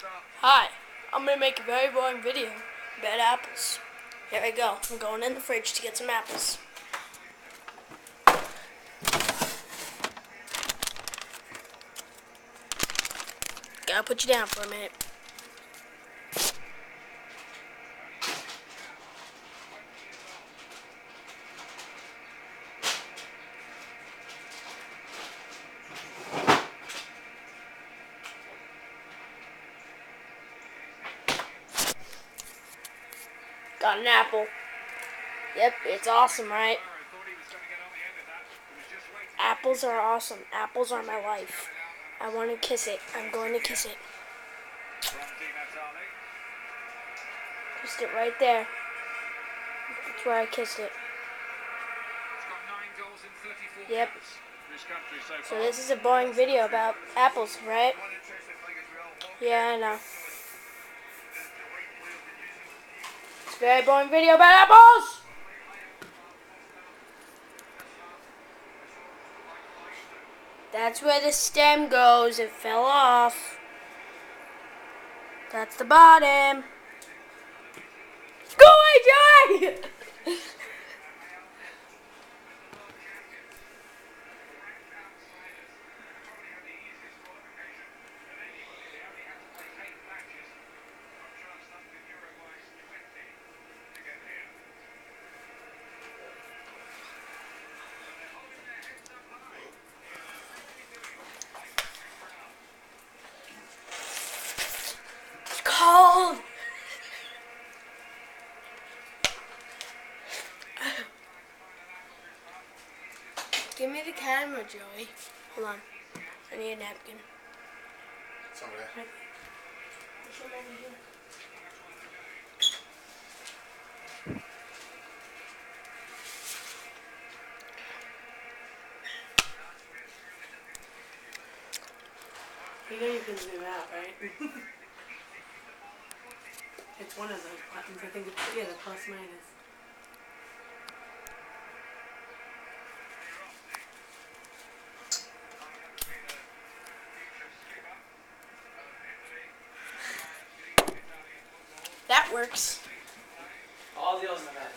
Hi, I'm gonna make a very boring video about apples. Here I go. I'm going in the fridge to get some apples. Gotta put you down for a minute. Got an apple. Yep, it's awesome, right? Apples are awesome. Apples are my life. I want to kiss it. I'm going to kiss it. Kissed it right there. That's where I kissed it. Yep. So this is a boring video about apples, right? Yeah, I know. It's a very boring video about apples! That's where the stem goes. It fell off. That's the bottom. Go away, Joey! It's cold. Give me the camera, Joey. Hold on. I need a napkin. It's over there. You know you can zoom out, right? It's one of those buttons. I think it's, yeah, the plus minus. That works. All the others in the bag.